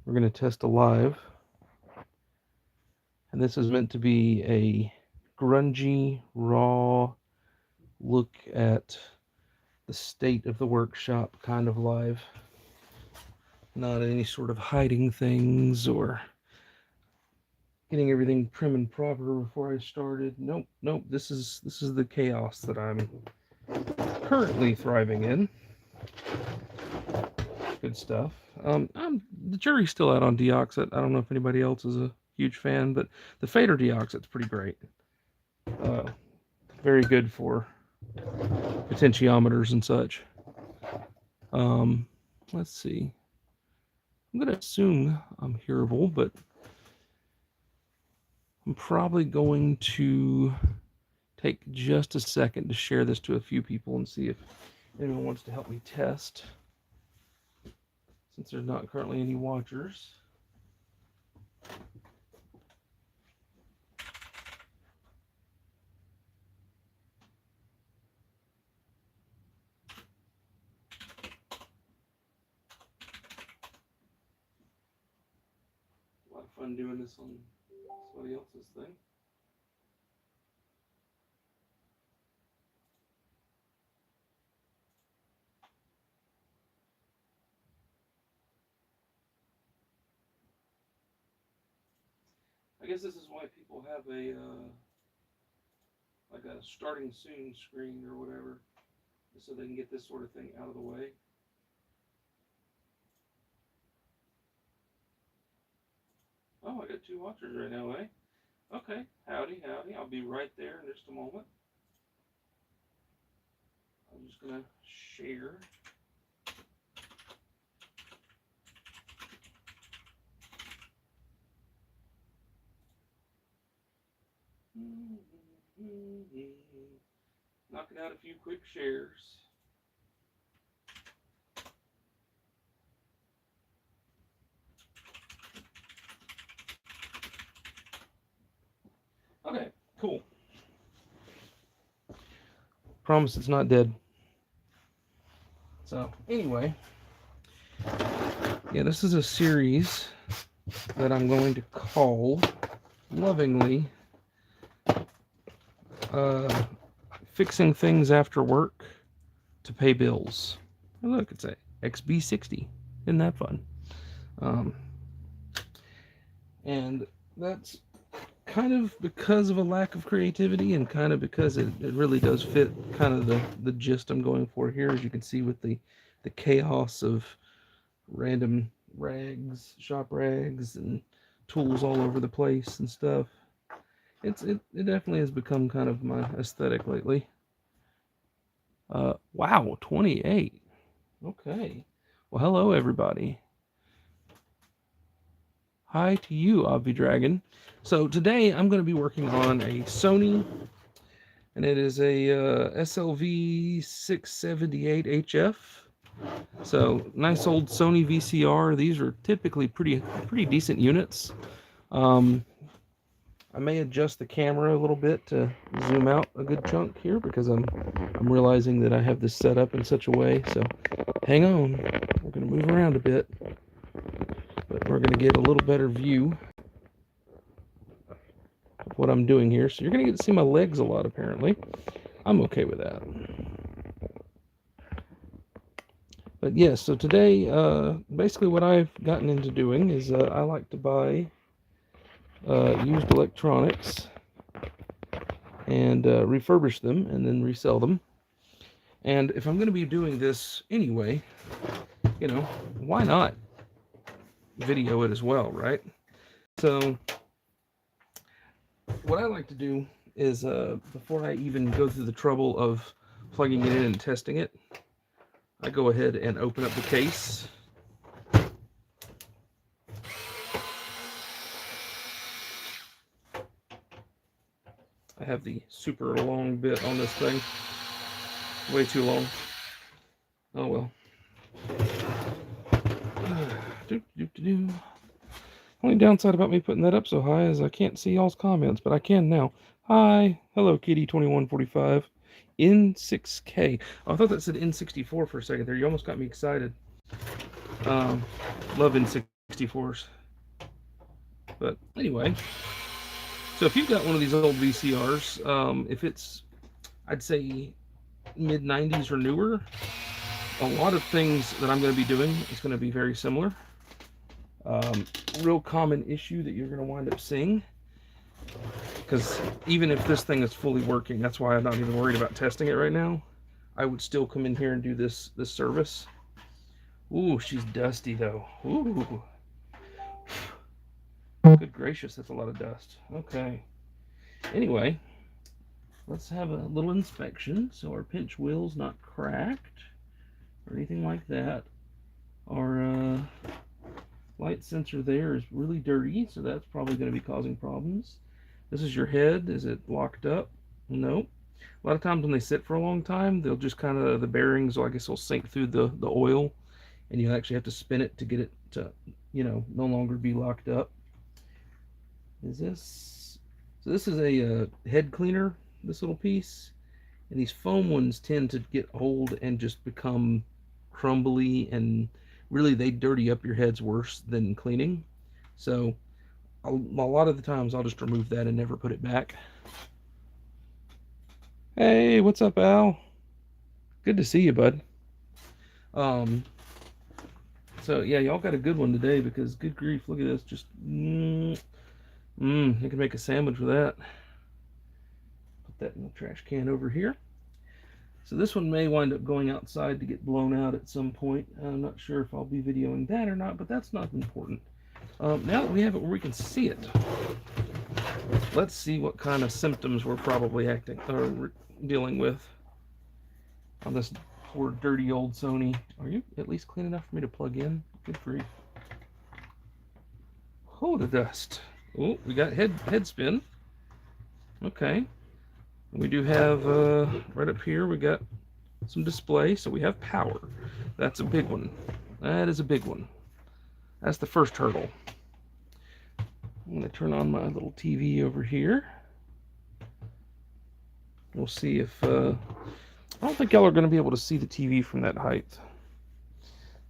we're going to test a live. And this is meant to be a grungy, raw look at the state of the workshop kind of live. Not any sort of hiding things or getting everything prim and proper before I started. Nope. This is the chaos that I'm currently thriving in. Good stuff. The jury's still out on Deoxit. I don't know if anybody else is a huge fan, but the Fader Deoxit's pretty great. Very good for potentiometers and such. Let's see. I'm going to assume I'm hearable, but I'm probably going to take just a second to share this to a few people and see if anyone wants to help me test, since there's not currently any watchers. A lot of fun doing this on somebody else's thing. I guess this is why people have a like a starting soon screen or whatever, so they can get this sort of thing out of the way. Oh, I got 2 watchers right now, eh? Okay, howdy. I'll be right there in just a moment. I'm just gonna share. Knocking out a few quick shares. Okay, cool. Promise it's not dead. So, anyway. Yeah, this is a series that I'm going to call, lovingly, Fixing Things After Work to Pay Bills. Oh, look, it's a XB60. Isn't that fun? And that's kind of because of a lack of creativity, and kind of because it really does fit kind of the gist I'm going for here, as you can see with the chaos of random rags, shop rags, and tools all over the place and stuff. It definitely has become kind of my aesthetic lately. Wow, 28. Okay. Well, hello everybody. Hi to you, Obvi Dragon. So today I'm going to be working on a Sony, and it is a SLV-678HF. So nice old Sony VCR. These are typically pretty decent units. I may adjust the camera a little bit to zoom out a good chunk here, because I'm realizing that I have this set up in such a way. So hang on, we're going to move around a bit, but we're going to get a little better view of what I'm doing here. So you're going to get to see my legs a lot, apparently. I'm okay with that. But yes, so today, basically what I've gotten into doing is I like to buy used electronics and refurbish them and then resell them. And if I'm going to be doing this anyway, you know, why not video it as well, right? So what I like to do is, before I even go through the trouble of plugging it in and testing it, I go ahead and open up the case. I have the super long bit on this thing. Way too long. Oh well. Only downside about me putting that up so high is I can't see y'all's comments, but I can now. Hi. Hello, Kitty2145. N6K. Oh, I thought that said N64 for a second there. You almost got me excited. Love N64. 64s. But anyway, so if you've got one of these old VCRs, if it's, I'd say, mid-90s or newer, a lot of things that I'm going to be doing is going to be very similar. Real common issue that you're going to wind up seeing, because even if this thing is fully working, that's why I'm not even worried about testing it right now. I would still come in here and do this service. Ooh, she's dusty though. Ooh. Good gracious, that's a lot of dust. Okay. Anyway, let's have a little inspection. So our pinch wheel's not cracked or anything like that. Our light sensor there is really dirty, so that's probably going to be causing problems. This is your head. Is it locked up? Nope. A lot of times when they sit for a long time, they'll just kind of, the bearings, I guess, will sink through the oil, and you actually have to spin it to get it to, you know, no longer be locked up. Is this, so this is a head cleaner, this little piece, and these foam ones tend to get old and just become crumbly, and really they dirty up your heads worse than cleaning. So a lot of the times I'll just remove that and never put it back. Hey, what's up, Al? Good to see you, bud. So yeah, y'all got a good one today, because good grief, look at this. Just you can make a sandwich with that. Put that in the trash can over here. So this one may wind up going outside to get blown out at some point. I'm not sure if I'll be videoing that or not, but that's not important. Now that we have it where we can see it, let's see what kind of symptoms we're probably dealing with on this poor dirty old Sony. Are you at least clean enough for me to plug in? Good grief. Oh, the dust. Oh, we got head spin. Okay. We do have, right up here, we got some display, so we have power. That's a big one. That is a big one. That's the first hurdle. I'm going to turn on my little TV over here. We'll see if, I don't think y'all are going to be able to see the TV from that height.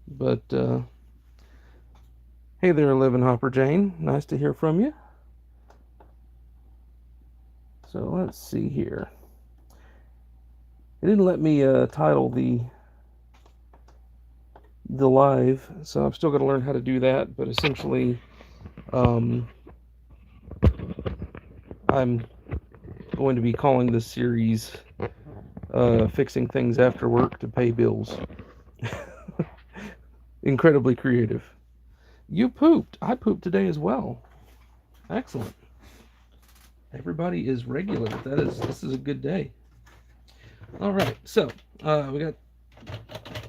But, hey there, Living Hopper Jane. Nice to hear from you. So let's see here. It didn't let me title the live, so I'm still going to learn how to do that. But essentially, I'm going to be calling this series "Fixing Things After Work to Pay Bills." Incredibly creative. You pooped. I pooped today as well. Excellent. Everybody is regular. This is a good day. All right, so we got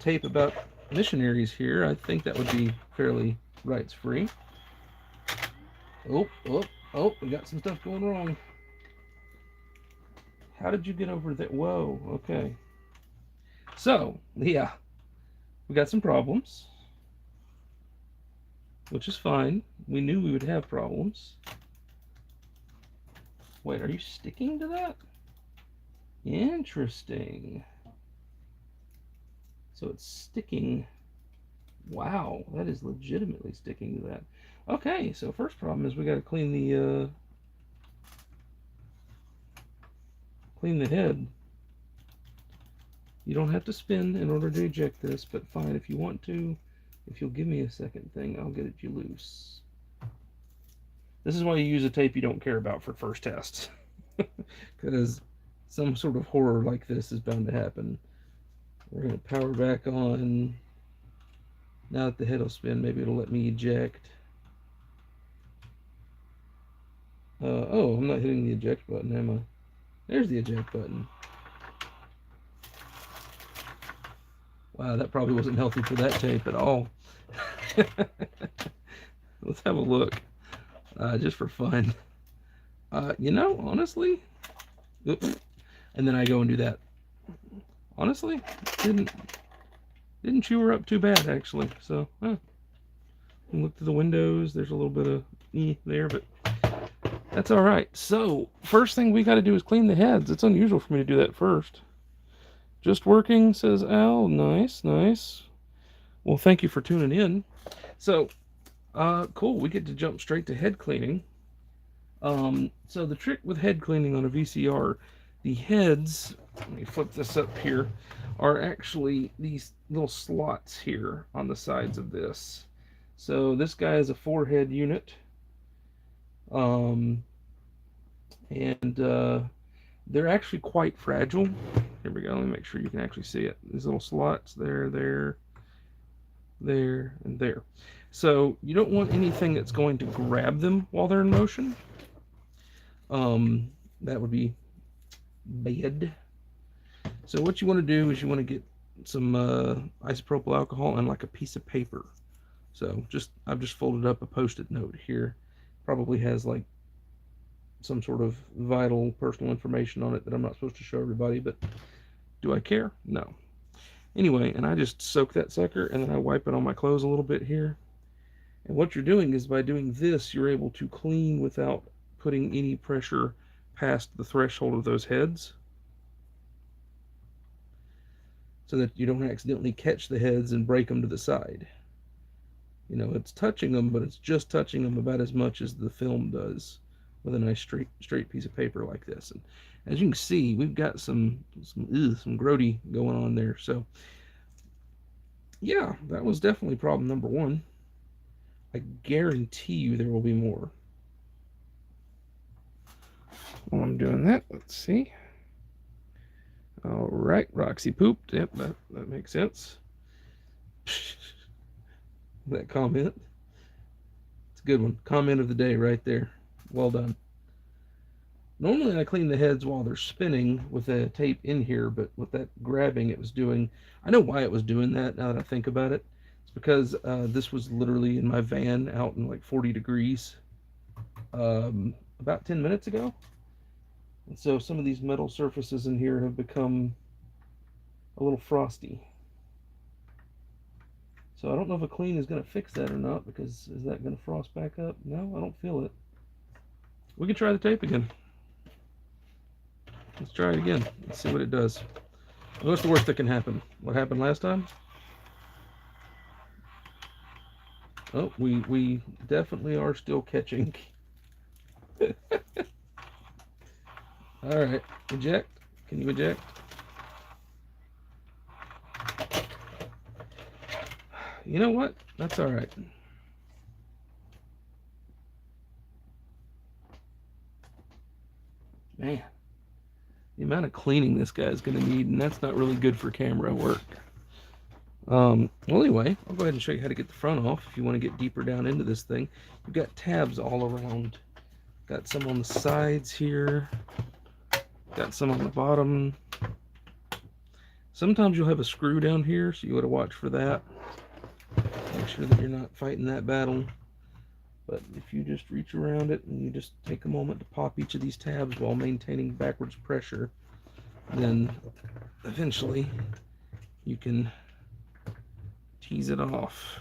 tape about missionaries here. I think that would be fairly rights free. Oh, we got some stuff going wrong. How did you get over there? Whoa, okay. So, yeah, we got some problems, which is fine. We knew we would have problems. Wait, are you sticking to that? Interesting. So it's sticking. Wow, that is legitimately sticking to that. Okay, so first problem is we got to clean the head. You don't have to spin in order to eject this, but fine if you want to. If you'll give me a second thing, I'll get it you loose. This is why you use a tape you don't care about for first tests. Because some sort of horror like this is bound to happen. We're going to power back on. Now that the head will spin, maybe it'll let me eject. Oh, I'm not hitting the eject button, am I? There's the eject button. Wow, that probably wasn't healthy for that tape at all. Let's have a look. Just for fun. You know, honestly, oops, and then I go and do that. Honestly, didn't chew her up too bad actually. So, look through the windows. There's a little bit of there, but that's all right. So, first thing we got to do is clean the heads. It's unusual for me to do that first. Just working, says Al. Nice, nice. Well, thank you for tuning in. So, Cool. We get to jump straight to head cleaning. So the trick with head cleaning on a VCR, the heads, let me flip this up here, are actually these little slots here on the sides of this. So this guy is a 4-head unit. And they're actually quite fragile. Here we go. Let me make sure you can actually see it. These little slots there, and there. So you don't want anything that's going to grab them while they're in motion. That would be bad. So what you want to do is you want to get some isopropyl alcohol and like a piece of paper. So I've just folded up a post-it note here. Probably has like some sort of vital personal information on it that I'm not supposed to show everybody, but do I care? No. Anyway, and I just soak that sucker and then I wipe it on my clothes a little bit here. And what you're doing is by doing this, you're able to clean without putting any pressure past the threshold of those heads, so that you don't accidentally catch the heads and break them to the side. You know, it's touching them, but it's just touching them about as much as the film does with a nice straight piece of paper like this. And as you can see, we've got some grody going on there. So yeah, that was definitely problem number one. I guarantee you there will be more. While I'm doing that, let's see. All right, Roxy pooped. Yep, that makes sense. That comment. It's a good one. Comment of the day right there. Well done. Normally I clean the heads while they're spinning with the tape in here, but with that grabbing it was doing, I know why it was doing that now that I think about it. It's because this was literally in my van out in like 40 degrees about 10 minutes ago. And so some of these metal surfaces in here have become a little frosty. So I don't know if a clean is going to fix that or not, because is that going to frost back up? No, I don't feel it. We can try the tape again. Let's try it again. Let's see what it does. What's the worst that can happen? What happened last time? Oh, we definitely are still catching. All right, eject. Can you eject? You know what? That's all right. Man, the amount of cleaning this guy is going to need, and that's not really good for camera work. Well, anyway, I'll go ahead and show you how to get the front off if you want to get deeper down into this thing. You've got tabs all around. Got some on the sides here. Got some on the bottom. Sometimes you'll have a screw down here, so you got to watch for that. Make sure that you're not fighting that battle. But if you just reach around it and you just take a moment to pop each of these tabs while maintaining backwards pressure, then eventually you can tease it off.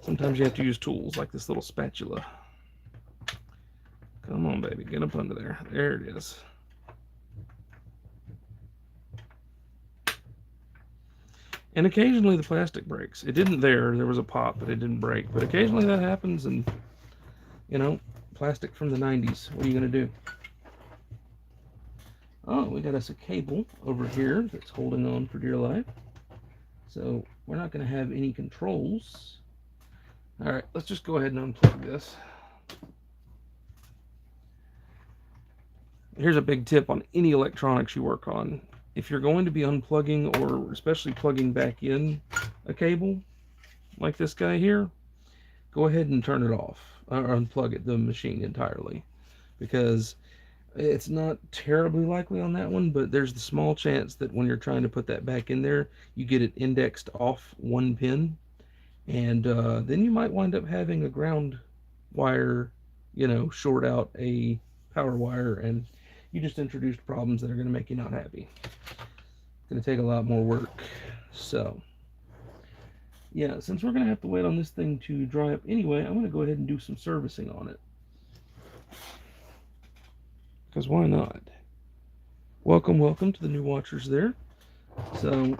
Sometimes you have to use tools like this little spatula. Come on, baby, get up under there. There it is. And occasionally the plastic breaks. It didn't there was a pop, but it didn't break. But occasionally that happens, and, you know, plastic from the 90s. What are you going to do? Oh, we got us a cable over here that's holding on for dear life. So we're not going to have any controls. All right, let's just go ahead and unplug this. Here's a big tip on any electronics you work on. If you're going to be unplugging, or especially plugging back in a cable like this guy here, go ahead and turn it off, or unplug it, the machine entirely, because it's not terribly likely on that one, but there's the small chance that when you're trying to put that back in there, you get it indexed off one pin, and then you might wind up having a ground wire, you know, short out a power wire, and you just introduced problems that are going to make you not happy. It's going to take a lot more work. So yeah, since we're going to have to wait on this thing to dry up anyway, I'm going to go ahead and do some servicing on it. Because why not? Welcome to the new watchers there. So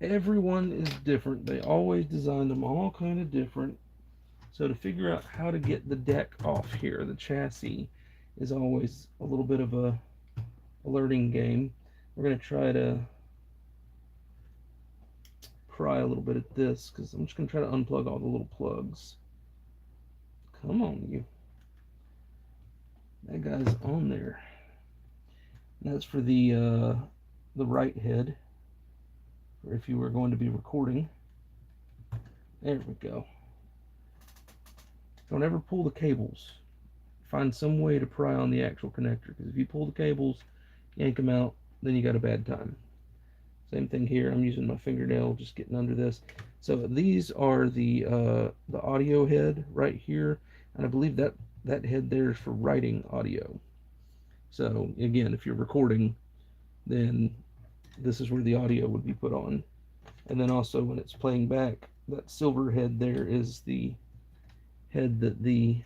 everyone is different. They always designed them all kind of different. So to figure out how to get the deck off here, the chassis, is always a little bit of a learning game. We're going to try to pry a little bit at this, because I'm just going to try to unplug all the little plugs. Come on, you. That guy's on there. And that's for the right head, or if you were going to be recording. There we go. Don't ever pull the cables. Find some way to pry on the actual connector, because if you pull the cables, yank them out, then you got a bad time. Same thing here. I'm using my fingernail, just getting under this. So these are the audio head right here, and I believe that head there is for writing audio. So again, if you're recording, then this is where the audio would be put on. And then also when it's playing back, that silver head there is the head that the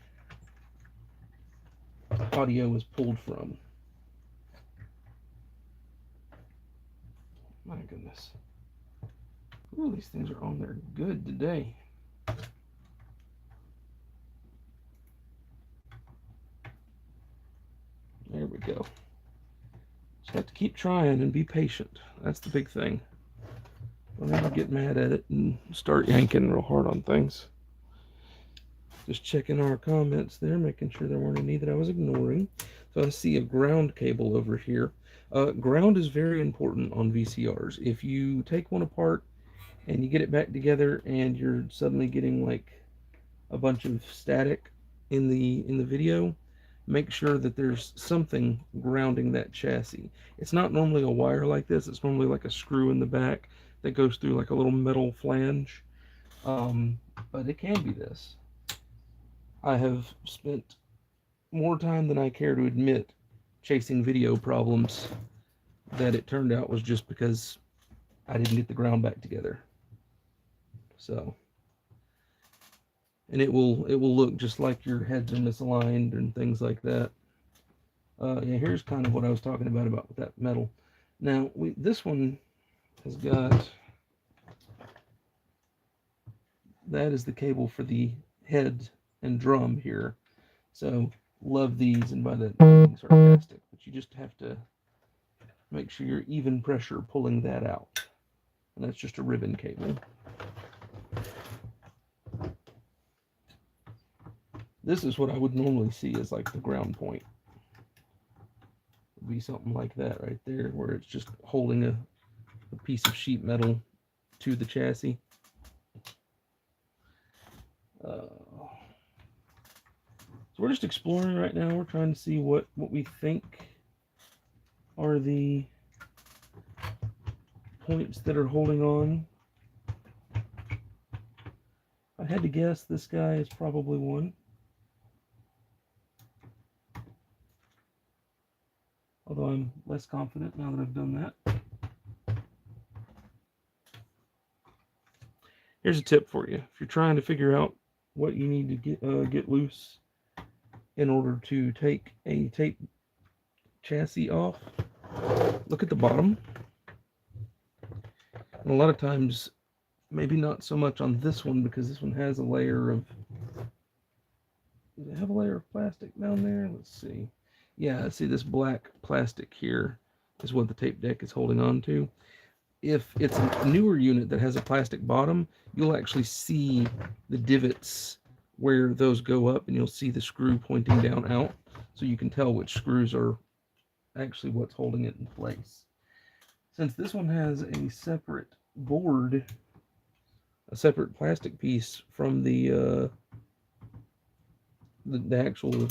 audio is pulled from. My goodness. Ooh, these things are on there good today. There we go. Just have to keep trying and be patient. That's the big thing. Don't ever get mad at it and start yanking real hard on things. Just checking our comments there, making sure there weren't any that I was ignoring. So I see a ground cable over here. Ground is very important on VCRs. If you take one apart and you get it back together and you're suddenly getting like a bunch of static in the video, make sure that there's something grounding that chassis. It's not normally a wire like this. It's normally like a screw in the back that goes through like a little metal flange. But it can be this. I have spent more time than I care to admit chasing video problems that it turned out was just because I didn't get the ground back together. So, and it will look just like your heads are misaligned and things like that. Yeah, here's kind of what I was talking about with that metal. Now, this one has got, that is the cable for the head and drum here. So love these, and by that being sarcastic, but you just have to make sure you're even pressure pulling that out. And that's just a ribbon cable. This is what I would normally see as like the ground point. It would be something like that right there, where it's just holding a piece of sheet metal to the chassis. So we're just exploring right now. We're trying to see what we think are the points that are holding on. If I had to guess, this guy is probably one. Although I'm less confident now that I've done that. Here's a tip for you. If you're trying to figure out what you need to get loose in order to take a tape chassis off, look at the bottom. And a lot of times, maybe not so much on this one, because this one has a layer of, does it have a layer of plastic down there? Let's see. Yeah, see, this black plastic here is what the tape deck is holding on to. If it's a newer unit that has a plastic bottom, you'll actually see the divots where those go up, and you'll see the screw pointing down out, so you can tell which screws are actually what's holding it in place. Since this one has a separate board, a separate plastic piece from the actual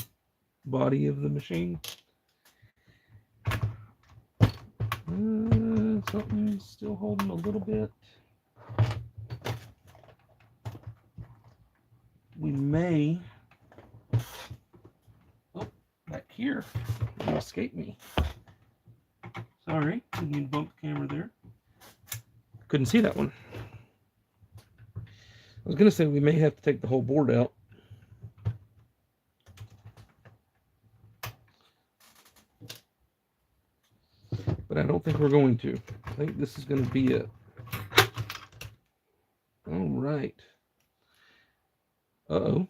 body of the machine, something's still holding a little bit. We may, oh, back here, it escaped me. Sorry, didn't mean to bump the camera there. Couldn't see that one. I was going to say we may have to take the whole board out. But I don't think we're going to. I think this is going to be it. right. Uh-oh.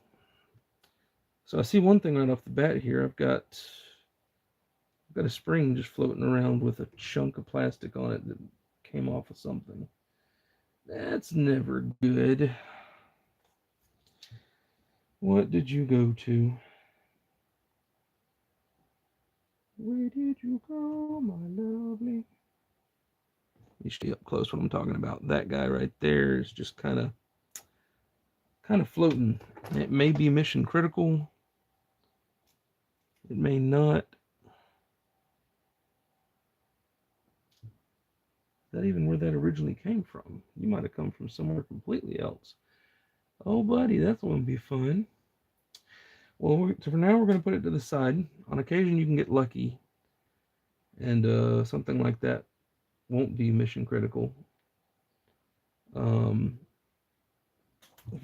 So I see one thing right off the bat here. I've got a spring just floating around with a chunk of plastic on it that came off of something. That's never good. What did you go to? Where did you go, my lovely? You stay up close what I'm talking about. That guy right there is just kind of floating. It may be mission critical. It may not. Is that even where that originally came from? You might have come from somewhere completely else. Oh, buddy, that's going to be fun. Well, so for now, we're going to put it to the side. On occasion, you can get lucky, and something like that won't be mission critical. If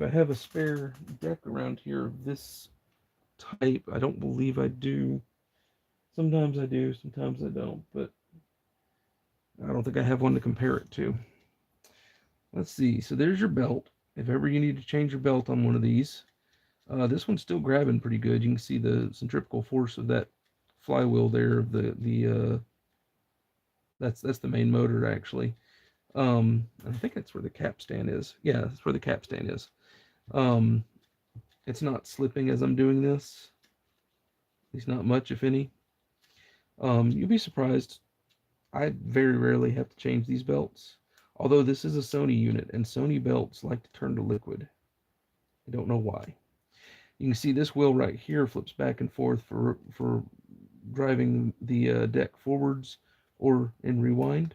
I have a spare deck around here of this type, I don't believe I do. Sometimes I do, sometimes I don't, but I don't think I have one to compare it to. Let's see. So there's your belt. If ever you need to change your belt on one of these, this one's still grabbing pretty good. You can see the centrifugal force of that flywheel there. That's the main motor actually. I think that's where the capstan is. Yeah, that's where the capstan is. It's not slipping as I'm doing this. At least not much, if any. You'll be surprised. I very rarely have to change these belts. Although this is a Sony unit, and Sony belts like to turn to liquid. I don't know why. You can see this wheel right here flips back and forth for driving the deck forwards or in rewind.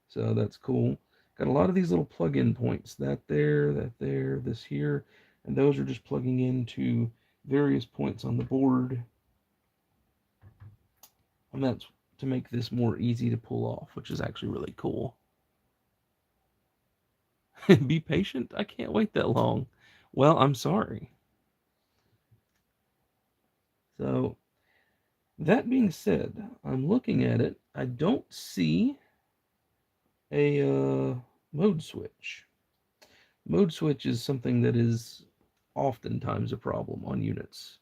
So that's cool. Got a lot of these little plug-in points. That there, this here. And those are just plugging into various points on the board. And that's to make this more easy to pull off, which is actually really cool. Be patient. I can't wait that long. Well, I'm sorry. So, that being said, I'm looking at it. I don't see a mode switch. Mode switch is something that is oftentimes a problem on units.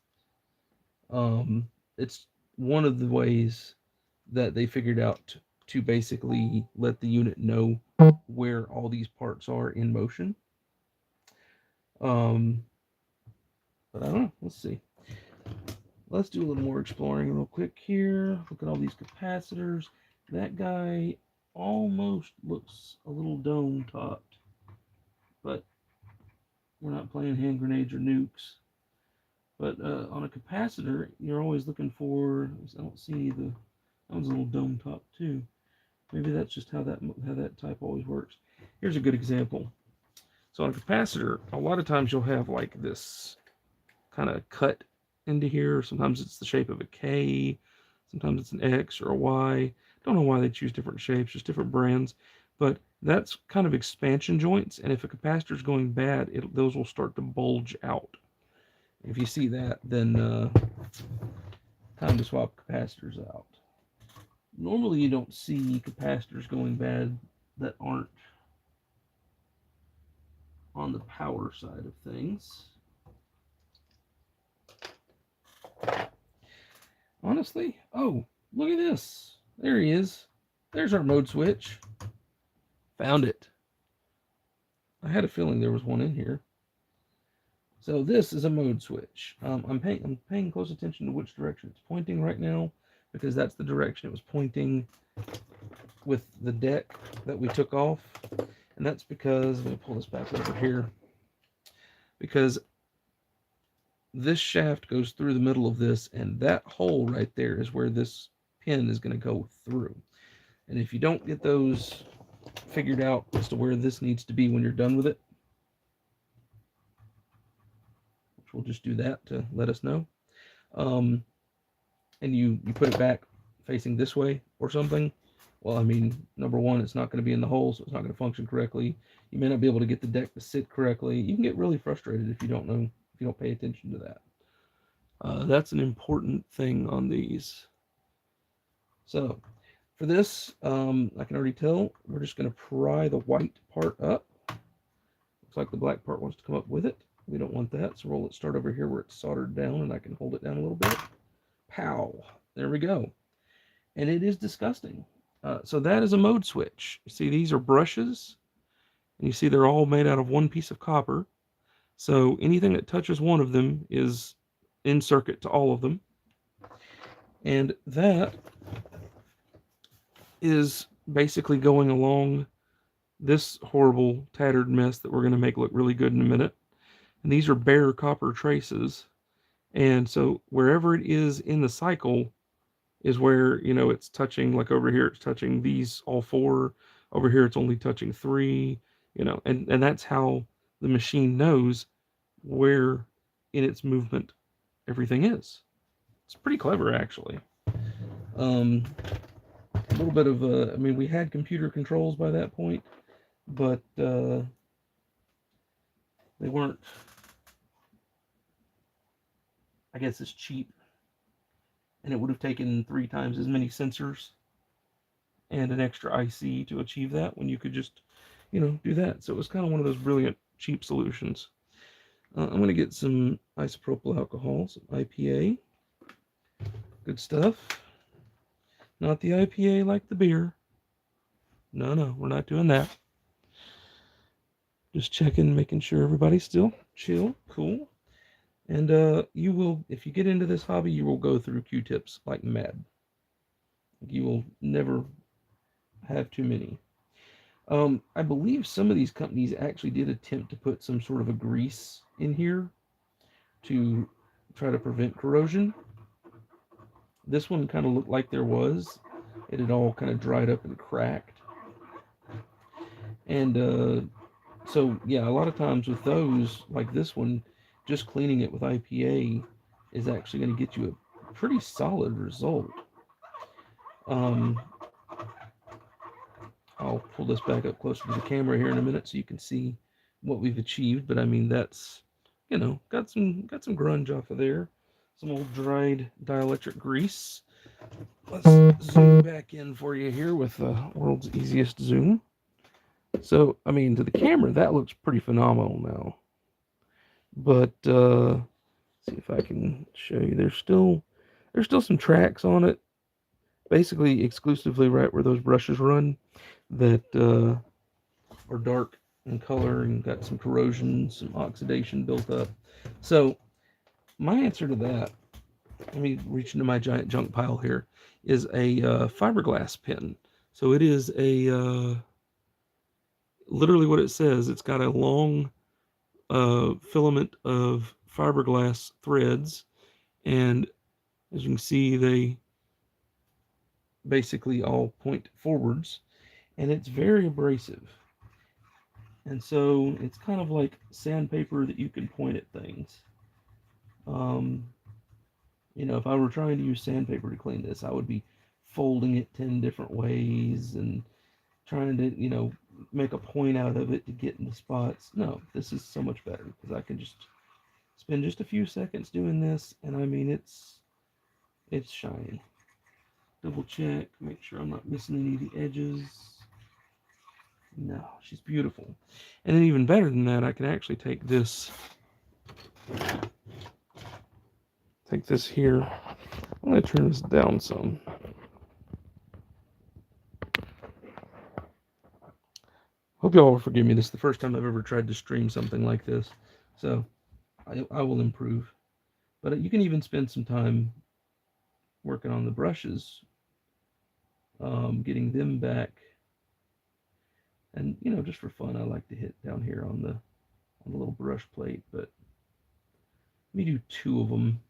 It's one of the ways that they figured out to basically let the unit know where all these parts are in motion. But I don't know. Let's see. Let's do a little more exploring real quick here. Look at all these capacitors. That guy almost looks a little dome-topped, but we're not playing hand grenades or nukes. But on a capacitor, you're always looking for. I don't see that one's a little dome-topped too. Maybe that's just how that type always works. Here's a good example. So on a capacitor, a lot of times you'll have like this kind of cut into here. Sometimes it's the shape of a K, sometimes it's an X or a Y. Don't know why they choose different shapes, just different brands. But that's kind of expansion joints, and if a capacitor is going bad, those will start to bulge out. If you see that, then time to swap capacitors out. Normally you don't see capacitors going bad that aren't on the power side of things. Honestly, oh, look at this. There he is. There's our mode switch. Found it. I had a feeling there was one in here. So this is a mode switch. I'm paying close attention to which direction it's pointing right now, because that's the direction it was pointing with the deck that we took off. And that's because, let me pull this back over here, because this shaft goes through the middle of this, and that hole right there is where this pin is going to go through. And if you don't get those figured out as to where this needs to be when you're done with it, which we'll just do that to let us know, and you put it back facing this way or something, well, I mean, number one, it's not going to be in the hole, so it's not going to function correctly. You may not be able to get the deck to sit correctly. You can get really frustrated if you don't pay attention to that. That's an important thing on these. So for this, I can already tell we're just going to pry the white part up. Looks looks like the black part wants to come up with it. We don't want that, so let's start over here where it's soldered down, and I can hold it down a little bit. Pow! There we go. And it is disgusting. So that is a mode switch. You see, these are brushes, and you see they're all made out of one piece of copper. So anything that touches one of them is in circuit to all of them. And that is basically going along this horrible tattered mess that we're going to make look really good in a minute. And these are bare copper traces. And so wherever it is in the cycle is where, you know, it's touching, like over here, it's touching these all four. Over here, it's only touching three, you know, and that's how the machine knows where in its movement everything is. It's pretty clever, actually. A little bit of, I mean, we had computer controls by that point, but they weren't, I guess, as cheap. And it would have taken 3 times as many sensors and an extra IC to achieve that when you could just, you know, do that. So it was kind of one of those brilliant cheap solutions. I'm going to get some isopropyl alcohol, some IPA. Good stuff. Not the IPA like the beer. No, we're not doing that. Just checking, making sure everybody's still chill, cool. And you will, if you get into this hobby, you will go through Q-tips like mad. You will never have too many. I believe some of these companies actually did attempt to put some sort of a grease in here to try to prevent corrosion. This one kind of looked like there was. It had all kind of dried up and cracked. And so, yeah, a lot of times with those, like this one, just cleaning it with IPA is actually going to get you a pretty solid result. I'll pull this back up closer to the camera here in a minute so you can see what we've achieved. But I mean, that's, you know, got some grunge off of there. Some old dried dielectric grease. Let's zoom back in for you here with the world's easiest zoom. So, I mean, to the camera, that looks pretty phenomenal now. But, see if I can show you. There's still some tracks on it, basically exclusively right where those brushes run, that are dark in color and got some corrosion, some oxidation built up. So, my answer to that, let me reach into my giant junk pile here, is a fiberglass pen. So it is a, literally what it says, it's got a long filament of fiberglass threads, and as you can see, they basically all point forwards, and it's very abrasive. And so it's kind of like sandpaper that you can point at things. You know, if I were trying to use sandpaper to clean this, I would be folding it 10 different ways and trying to, you know, make a point out of it to get in the spots. No, this is so much better because I can just spend just a few seconds doing this, and I mean, it's shiny. Double check, make sure I'm not missing any of the edges. No, she's beautiful. And then even better than that, I can actually take this here. I'm going to turn this down some. Hope y'all will forgive me. This is the first time I've ever tried to stream something like this, so I will improve. But you can even spend some time working on the brushes, getting them back, and, you know, just for fun, I like to hit down here on the little brush plate. But let me do 2 of them.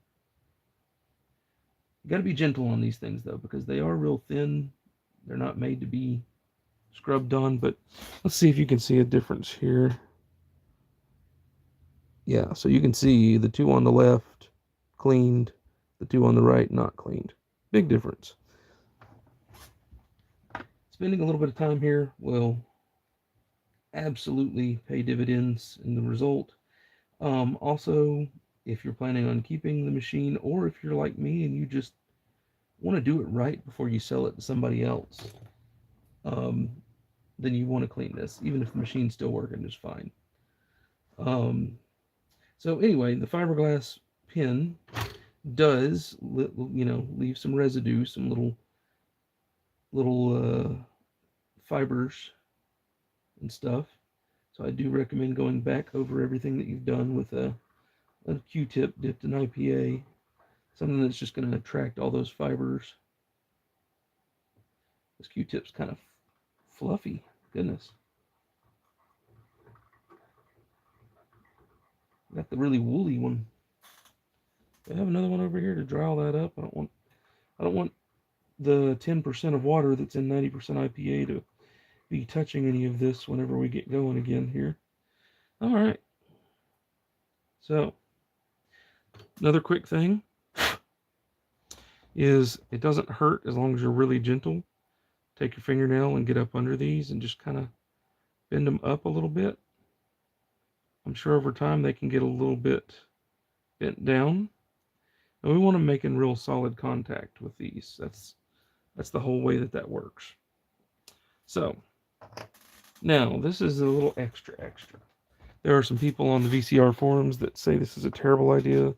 You got to be gentle on these things though, because they are real thin. They're not made to be scrubbed on. But let's see if you can see a difference here. Yeah, so you can see the 2 on the left cleaned, the 2 on the right not cleaned. Big difference. Spending a little bit of time here will absolutely pay dividends in the result. Also, if you're planning on keeping the machine, or if you're like me and you just want to do it right before you sell it to somebody else, then you want to clean this, even if the machine's still working just fine. So anyway, the fiberglass pin does, leave some residue, some little fibers and stuff. So I do recommend going back over everything that you've done with a Q-tip dipped in IPA, something that's just going to attract all those fibers. This Q-tip's kind of fluffy. Goodness. Got the really woolly one. I have another one over here to dry all that up. I don't want the 10% of water that's in 90% IPA to be touching any of this whenever we get going again here. All right. So, another quick thing is it doesn't hurt as long as you're really gentle. Take your fingernail and get up under these and just kind of bend them up a little bit. I'm sure over time they can get a little bit bent down. And we want to make in real solid contact with these. That's the whole way that works. So, now this is a little extra. There are some people on the VCR forums that say this is a terrible idea,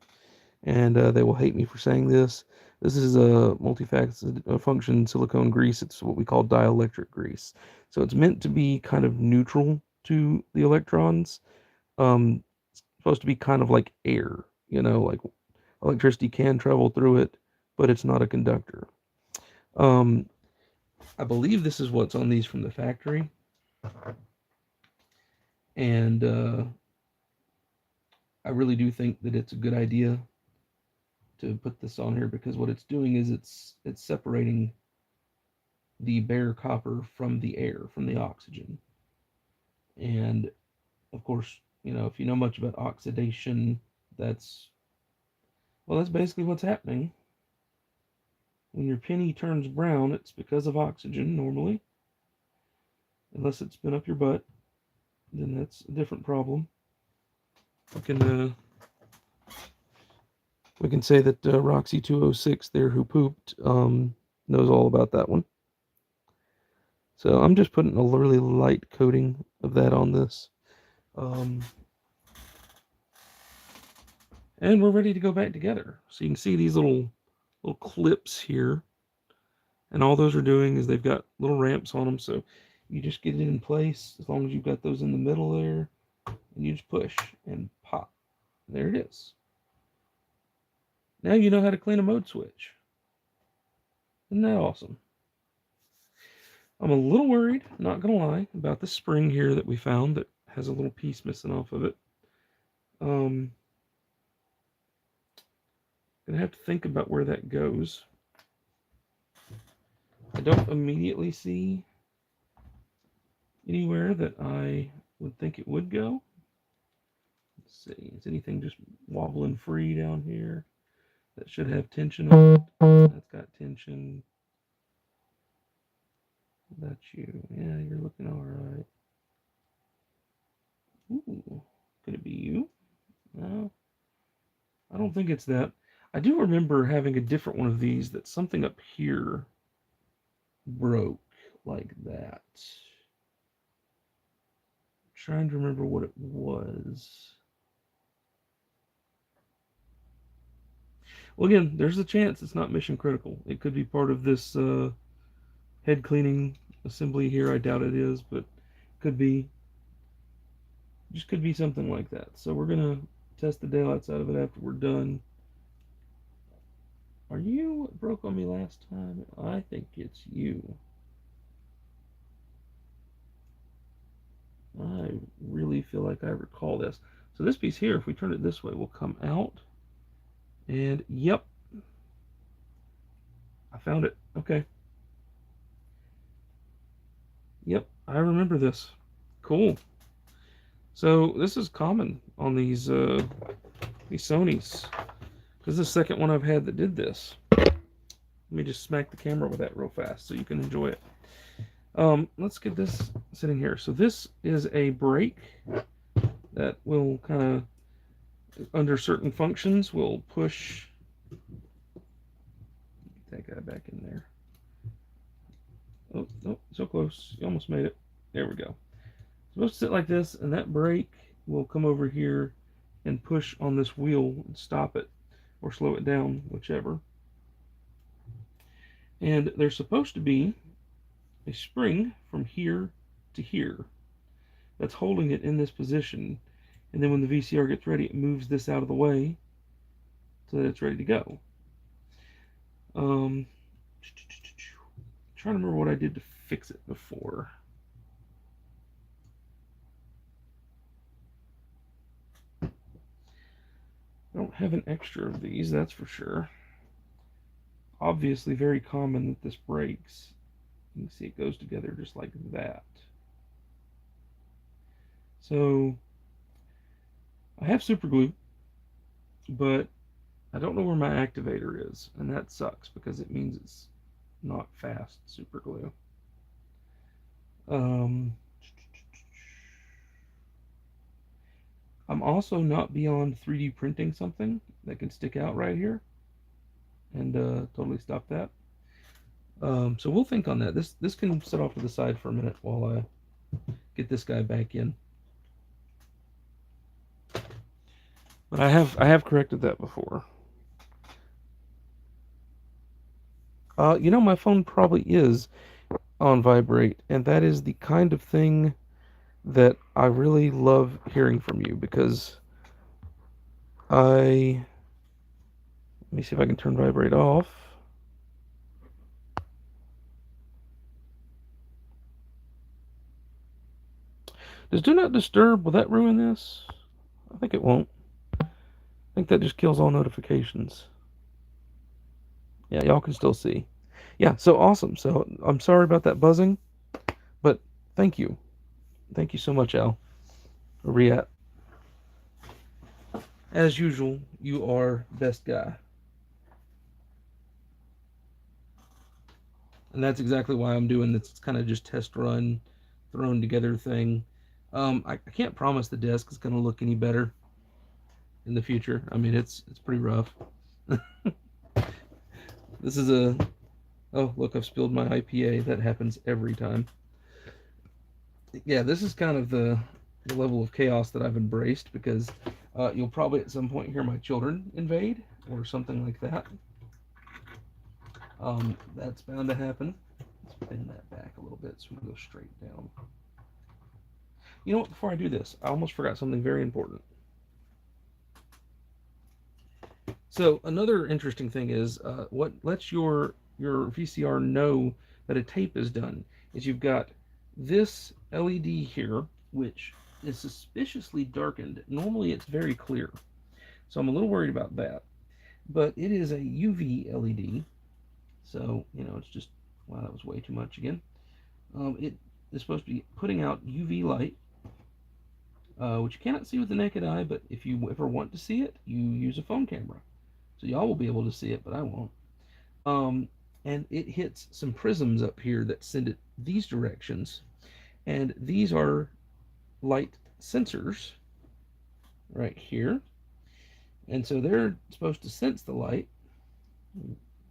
and they will hate me for saying this. This is a multifunction silicone grease. It's what we call dielectric grease. So it's meant to be kind of neutral to the electrons. It's supposed to be kind of like air, like electricity can travel through it, but it's not a conductor. I believe this is what's on these from the factory. And I really do think that it's a good idea to put this on here, because what it's doing is it's separating the bare copper from the air, from the oxygen. And of course, if you know much about oxidation, that's basically what's happening. When your penny turns brown, it's because of oxygen normally. Unless it's been up your butt, then that's a different problem. We can say that Roxy 206 there, who pooped, knows all about that one. So I'm just putting a really light coating of that on this. And we're ready to go back together. So you can see these little clips here. And all those are doing is they've got little ramps on them. So you just get it in place as long as you've got those in the middle there. And you just push and pop. There it is. Now you know how to clean a mode switch. Isn't that awesome? I'm a little worried, not gonna lie, about the spring here that we found that has a little piece missing off of it. Gonna have to think about where that goes. I don't immediately see anywhere that I would think it would go. Let's see, is anything just wobbling free down here? That should have tension on it. That's got tension. That's you. Yeah, you're looking all right. Ooh, could it be you? No, I don't think it's that. I do remember having a different one of these that something up here broke like that. I'm trying to remember what it was. Well, again, there's a chance it's not mission critical. It could be part of this head cleaning assembly here. I doubt it is, but could be. Just could be something like that. So we're gonna test the daylights out of it after we're done. Are you what broke on me last time? I think it's you. I really feel like I recall this. So this piece here, if we turn it this way, will come out. And yep, I found it. Okay. Yep, I remember this. Cool. So this is common on these Sonys, because the second one I've had that did this. Let me just smack the camera with that real fast so you can enjoy it. Let's get this sitting here. So this is a brake that will kind of, under certain functions, will push. Get that guy back in there. Oh, so close. You almost made it. There we go. It's supposed to sit like this, and that brake will come over here and push on this wheel and stop it or slow it down, whichever. And there's supposed to be a spring from here to here that's holding it in this position. And then when the VCR gets ready, it moves this out of the way so that it's ready to go. Trying to remember what I did to fix it before. I don't have an extra of these, that's for sure. Obviously very common that this breaks. You can see it goes together just like that. So I have super glue, but I don't know where my activator is, and that sucks because it means it's not fast super glue. I'm also not beyond 3D printing something that can stick out right here and totally stop that. So we'll think on that. This can sit off to the side for a minute while I get this guy back in. But I have corrected that before. You know, my phone probably is on vibrate, and that is the kind of thing that I really love hearing from you, because let me see if I can turn vibrate off. Does do not disturb, will that ruin this? I think it won't. I think that just kills all notifications. Yeah, y'all can still see. Yeah, so awesome. So I'm sorry about that buzzing, but thank you. Thank you so much, Al. Riat. As usual, you are best guy. And that's exactly why I'm doing this. It's kind of just test run, thrown together thing. I can't promise the desk is going to look any better in the future. I mean, it's pretty rough. This is oh, look, I've spilled my IPA. That happens every time. Yeah, this is kind of the level of chaos that I've embraced, because you'll probably at some point hear my children invade or something like that. That's bound to happen. Let's bend that back a little bit so we can go straight down. You know what, before I do this, I almost forgot something very important. So another interesting thing is what lets your VCR know that a tape is done is you've got this LED here, which is suspiciously darkened. Normally it's very clear, so I'm a little worried about that. But it is a UV LED, so you know, it's just, wow, that was way too much again. It is supposed to be putting out UV light, which you cannot see with the naked eye, but if you ever want to see it, you use a phone camera. So y'all will be able to see it, but I won't. And it hits some prisms up here that send it these directions. And these are light sensors right here. And so they're supposed to sense the light.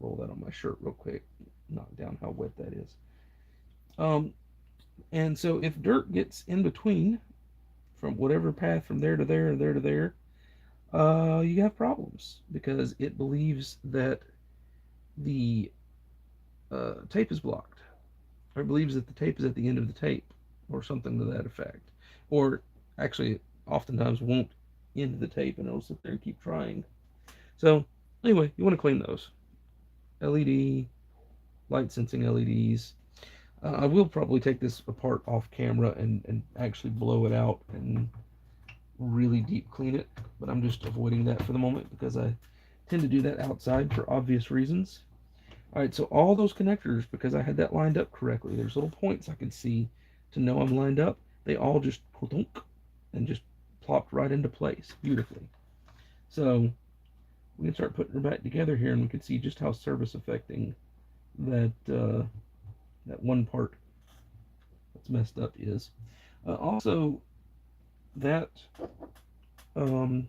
Roll that on my shirt real quick, knock down how wet that is. And so if dirt gets in between from whatever path from there to there and there to there, you have problems, because it believes that the tape is blocked, or it believes that the tape is at the end of the tape, or something to that effect. Or actually, it oftentimes won't end the tape, and it'll sit there and keep trying. So anyway, you want to clean those. LED, light sensing LEDs. I will probably take this apart off camera and actually blow it out and really deep clean it, but I'm just avoiding that for the moment because I tend to do that outside for obvious reasons. Alright, so all those connectors, because I had that lined up correctly, there's little points I can see to know I'm lined up. They all just and just plopped right into place beautifully. So we can start putting them back together here, and we can see just how service affecting that that one part that's messed up is. Also, that another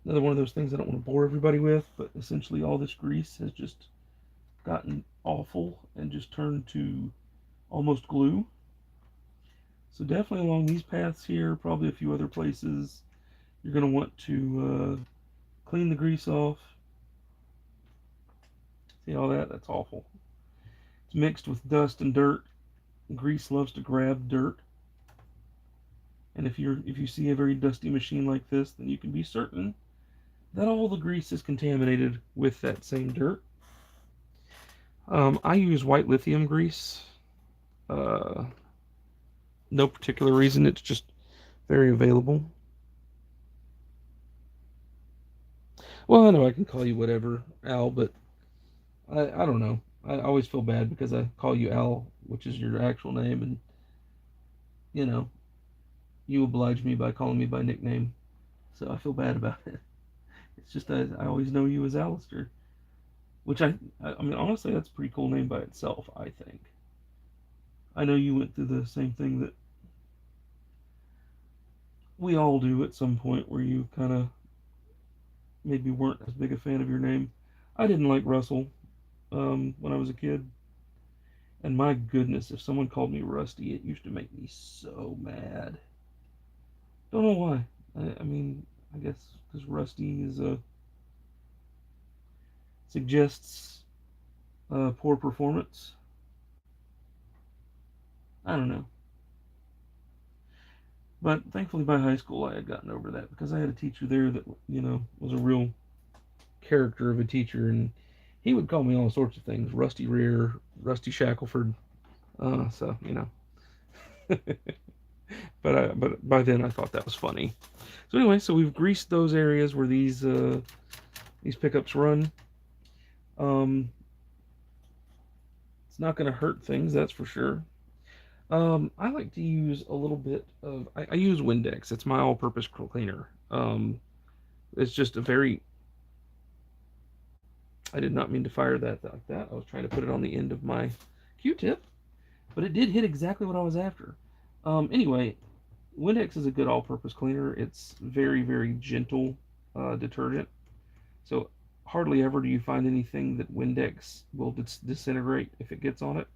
one of those things I don't want to bore everybody with, but essentially all this grease has just gotten awful and just turned to almost glue. So definitely along these paths here, probably a few other places, you're going to want to clean the grease off. See all that? That's awful. It's mixed with dust and dirt. Grease loves to grab dirt. And if you see a very dusty machine like this, then you can be certain that all the grease is contaminated with that same dirt. I use white lithium grease. Uh, no particular reason, it's just very available. Well, I know I can call you whatever, Al, but I don't know. I always feel bad because I call you Al, which is your actual name, and you know, you oblige me by calling me by nickname, so I feel bad about it. It's just I always know you as Alistair, which I mean honestly that's a pretty cool name by itself. I think. I know you went through the same thing that we all do at some point, where you kind of maybe weren't as big a fan of your name. I didn't like Russell when I was a kid, and my goodness, if someone called me Rusty, it used to make me so mad. Don't know why. I mean, I guess because Rusty is suggests poor performance. I don't know. But thankfully, by high school, I had gotten over that because I had a teacher there that was a real character of a teacher, and he would call me all sorts of things: Rusty Rear, Rusty Shackelford. So but by then I thought that was funny. So anyway, so we've greased those areas where these pickups run. Um, it's not going to hurt things, that's for sure. I like to use a little bit of. I use Windex. It's my all-purpose cleaner. It's just a very. I did not mean to fire that like that. I was trying to put it on the end of my Q-tip, but it did hit exactly what I was after. Anyway, Windex is a good all-purpose cleaner. It's very, very gentle detergent. So hardly ever do you find anything that Windex will disintegrate if it gets on it.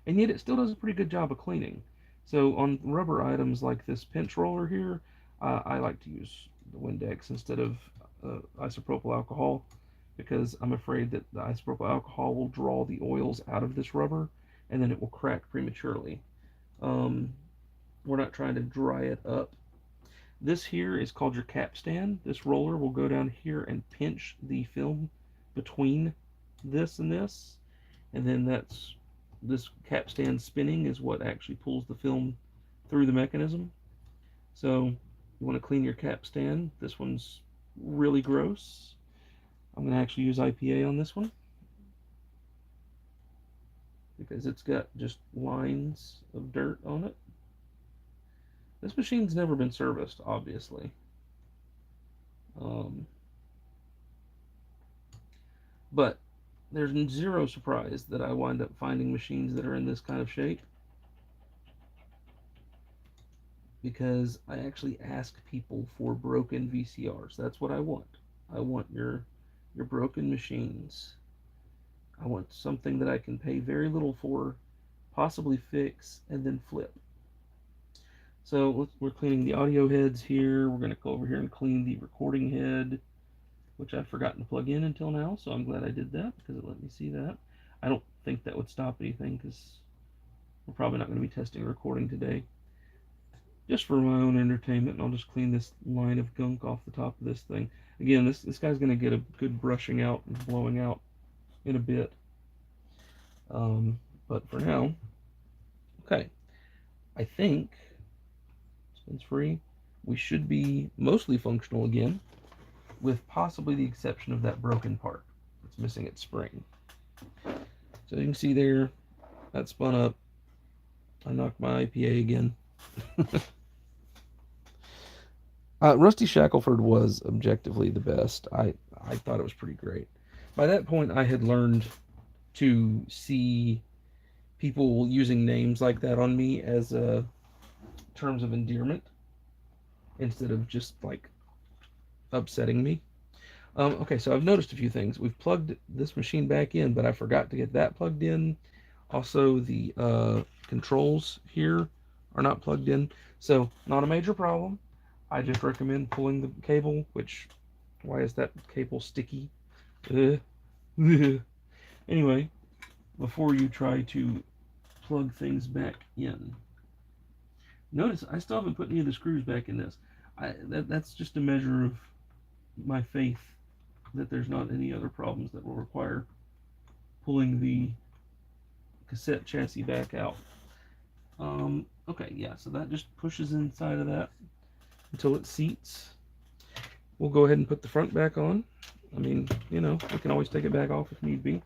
And yet it still does a pretty good job of cleaning. So on rubber items like this pinch roller here, I like to use the Windex instead of isopropyl alcohol, because I'm afraid that the isopropyl alcohol will draw the oils out of this rubber and then it will crack prematurely. Um, we're not trying to dry it up. This here is called your capstan. This roller will go down here and pinch the film between this and this, and then this capstan spinning is what actually pulls the film through the mechanism. So you want to clean your capstan. This one's really gross. I'm going to actually use IPA on this one because it's got just lines of dirt on it. This machine's never been serviced, obviously. But there's zero surprise that I wind up finding machines that are in this kind of shape, because I actually ask people for broken VCRs. That's what I want. I want your broken machines. I want something that I can pay very little for, possibly fix, and then flip. So we're cleaning the audio heads here. We're going to go over here and clean the recording head, which I've forgotten to plug in until now, so I'm glad I did that because it let me see that. I don't think that would stop anything because we're probably not going to be testing recording today. Just for my own entertainment, and I'll just clean this line of gunk off the top of this thing. Again, this guy's going to get a good brushing out and blowing out in a bit. But for now, okay, I think spins free. We should be mostly functional again, with possibly the exception of that broken part. It's missing its spring. So you can see there, that spun up. I knocked my IPA again. Rusty Shackelford was objectively the best. I thought it was pretty great. By that point, I had learned to see people using names like that on me as terms of endearment instead of just like upsetting me. Okay, so I've noticed a few things. We've plugged this machine back in, but I forgot to get that plugged in. Also, the controls here are not plugged in. So not a major problem. I just recommend pulling the cable, which, why is that cable sticky? Anyway, before you try to plug things back in. Notice I still haven't put any of the screws back in this. That's just a measure of my faith that there's not any other problems that will require pulling the cassette chassis back out. Okay, yeah, so that just pushes inside of that until it seats. We'll go ahead and put the front back on. I mean, you know, we can always take it back off if need be.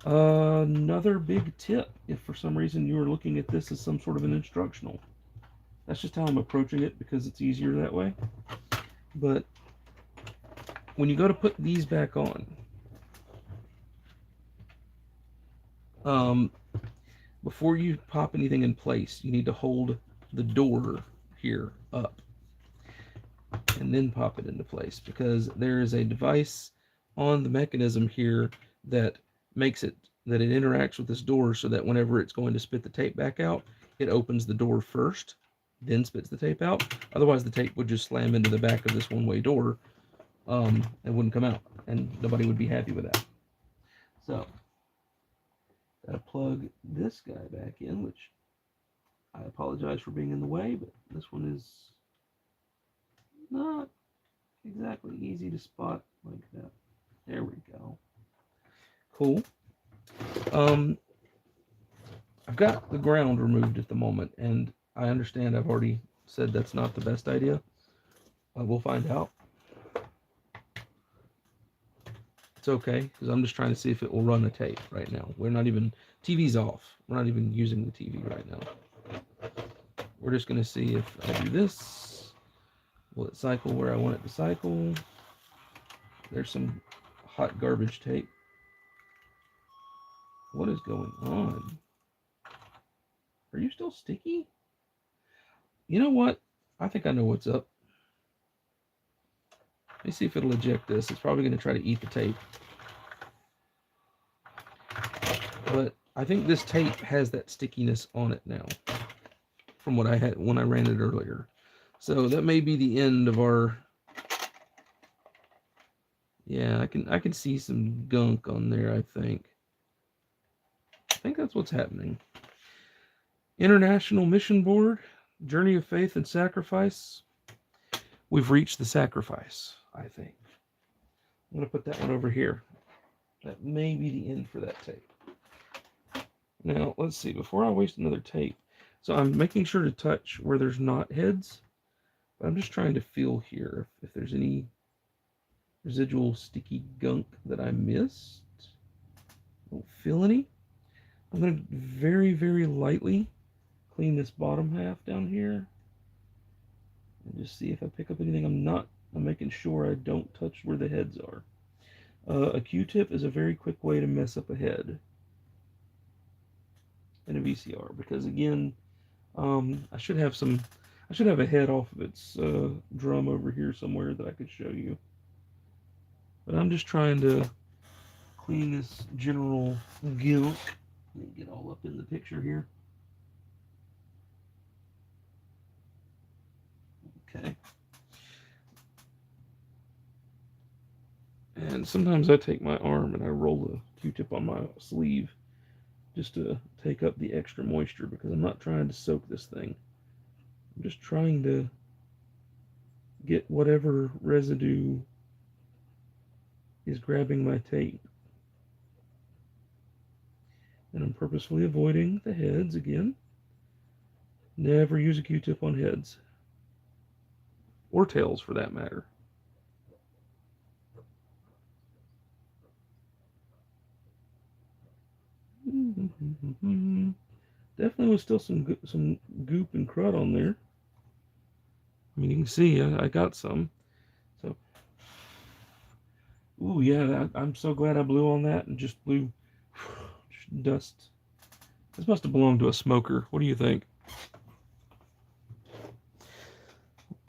Another big tip, if for some reason you are looking at this as some sort of an instructional. That's just how I'm approaching it because it's easier that way. But when you go to put these back on, before you pop anything in place, you need to hold the door here up and then pop it into place, because there is a device on the mechanism here that makes it that it interacts with this door so that whenever it's going to spit the tape back out, it opens the door first, then spits the tape out. Otherwise, the tape would just slam into the back of this one-way door and wouldn't come out, and nobody would be happy with that. So, gotta plug this guy back in, which I apologize for being in the way, but this one is not exactly easy to spot like that. There we go. Cool. I've got the ground removed at the moment, and I understand I've already said that's not the best idea. We'll find out. It's okay, because I'm just trying to see if it will run the tape right now. We're not even, TV's off. We're not even using the TV right now. We're just going to see if I do this. Will it cycle where I want it to cycle? There's some hot garbage tape. What is going on? Are you still sticky? You know what? I think I know what's up. Let me see if it'll eject this. It's probably going to try to eat the tape. But I think this tape has that stickiness on it now, from what I had when I ran it earlier. So that may be the end of our... Yeah, I can see some gunk on there, I think. I think that's what's happening. International Mission Board, Journey of Faith and Sacrifice. We've reached the sacrifice, I think. I'm going to put that one over here. That may be the end for that tape. Now, let's see. Before I waste another tape, so I'm making sure to touch where there's not heads. But I'm just trying to feel here if there's any residual sticky gunk that I missed. I don't feel any. I'm going to very, very lightly clean this bottom half down here. And just see if I pick up anything. I'm making sure I don't touch where the heads are. A Q-tip is a very quick way to mess up a head in a VCR, because again, I should have a head off of its drum over here somewhere that I could show you. But I'm just trying to clean this general gunk. Let me get all up in the picture here. Okay. And sometimes I take my arm and I roll the Q-tip on my sleeve just to take up the extra moisture, because I'm not trying to soak this thing. I'm just trying to get whatever residue is grabbing my tape. And I'm purposefully avoiding the heads again. Never use a Q-tip on heads. Or tails, for that matter. Definitely was still some goop and crud on there. I mean, you can see I got some. So, ooh, yeah, I'm so glad I blew on that and just blew dust. This must have belonged to a smoker. What do you think?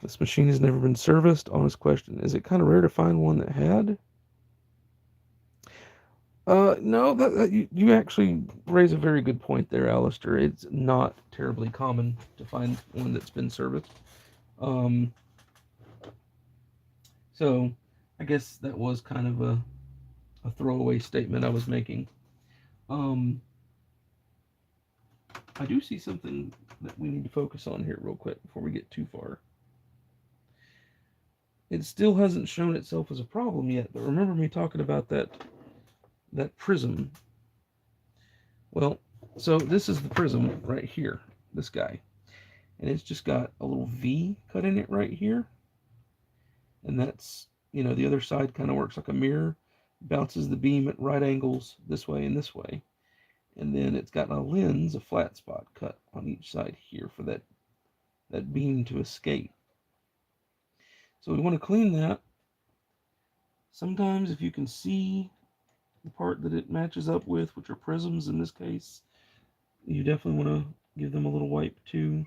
This machine has never been serviced. Honest question. Is it kind of rare to find one that had? No, you actually raise a very good point there, Alistair. It's not terribly common to find one that's been serviced. Um, so I guess that was kind of a throwaway statement I was making. Um, I do see something that we need to focus on here real quick before we get too far. It still hasn't shown itself as a problem yet, but remember me talking about that prism. Well, so this is the prism right here, this guy. And it's just got a little V cut in it right here. And that's, the other side kind of works like a mirror, bounces the beam at right angles this way and this way. And then it's got a lens, a flat spot cut on each side here for that beam to escape. So we want to clean that. Sometimes if you can see the part that it matches up with, which are prisms in this case, you definitely want to give them a little wipe too.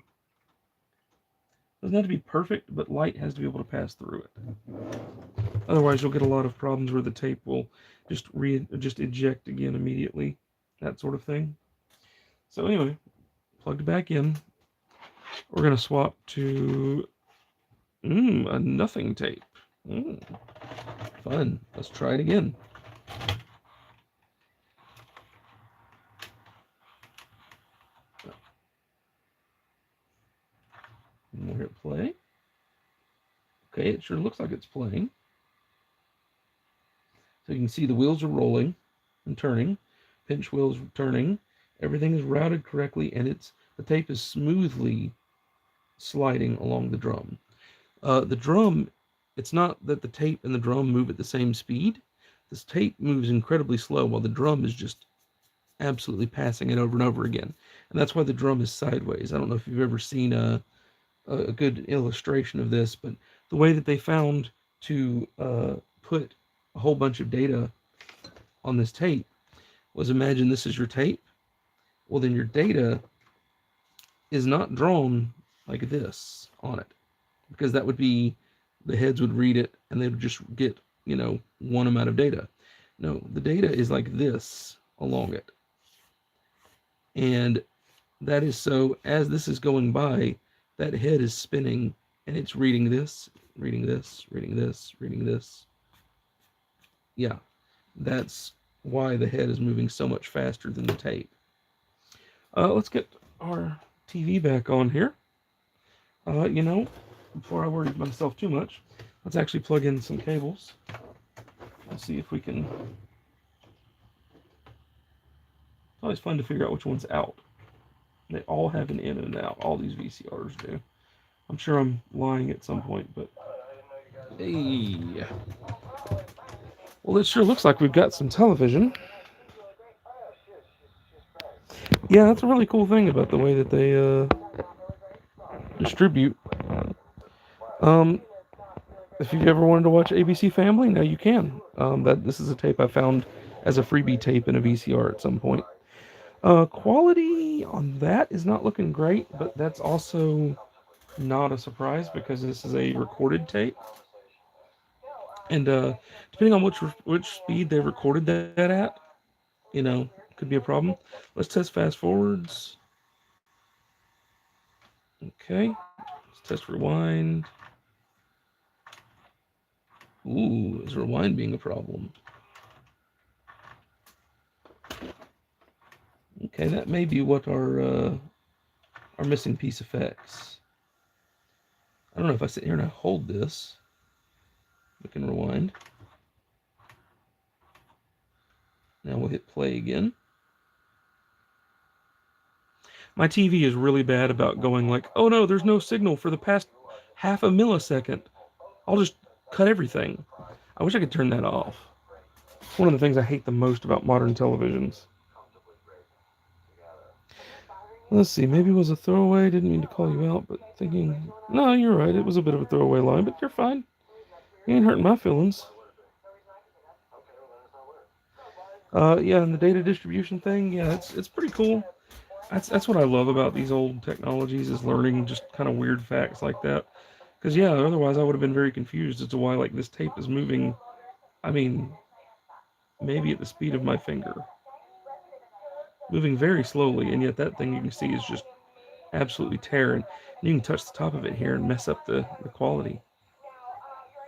Doesn't have to be perfect, but light has to be able to pass through it. Otherwise, you'll get a lot of problems where the tape will just eject again immediately, that sort of thing. So anyway, plugged back in. We're going to swap to a nothing tape. Fun. Let's try it again. And we'll hit play. Okay, it sure looks like it's playing. So you can see the wheels are rolling and turning. Pinch wheels turning. Everything is routed correctly, and the tape is smoothly sliding along the drum. The drum, it's not that the tape and the drum move at the same speed. This tape moves incredibly slow while the drum is just absolutely passing it over and over again. And that's why the drum is sideways. I don't know if you've ever seen a good illustration of this, but the way that they found to put a whole bunch of data on this tape was, imagine this is your tape. Well, then your data is not drawn like this on it, because that would be, the heads would read it and they would just get, one amount of data. No, the data is like this along it. And that is so, as this is going by, that head is spinning and it's reading this, reading this, reading this, reading this. Yeah, that's why the head is moving so much faster than the tape. Let's get our TV back on here. Before I worry myself too much, let's actually plug in some cables. Let's see if we can. It's always fun to figure out which one's out. They all have an in and an out. All these VCRs do. I'm sure I'm lying at some point, but hey. Well, it sure looks like we've got some television. Yeah, that's a really cool thing about the way that they distribute. If you've ever wanted to watch ABC Family, now you can. This is a tape I found as a freebie tape in a VCR at some point. Quality on that is not looking great, but that's also not a surprise because this is a recorded tape. And depending on which speed they recorded that at, could be a problem. Let's test fast forwards. Okay, let's test rewind. Ooh, is rewind being a problem? Okay, that may be what our missing piece affects. I don't know if I sit here and I hold this, we can rewind. Now we'll hit play again. My TV is really bad about going like, oh no, there's no signal for the past half a millisecond. I'll just cut everything. I wish I could turn that off. It's one of the things I hate the most about modern televisions. Let's see, maybe it was a throwaway. Didn't mean to call you out, but thinking, no, you're right. It was a bit of a throwaway line, but you're fine. You ain't hurting my feelings. Yeah, and the data distribution thing, yeah, it's pretty cool. That's what I love about these old technologies, is learning just kind of weird facts like that. Because yeah, otherwise I would have been very confused as to why like this tape is moving. I mean, maybe at the speed of my finger. Moving very slowly, and yet that thing you can see is just absolutely tearing. You can touch the top of it here and mess up the quality.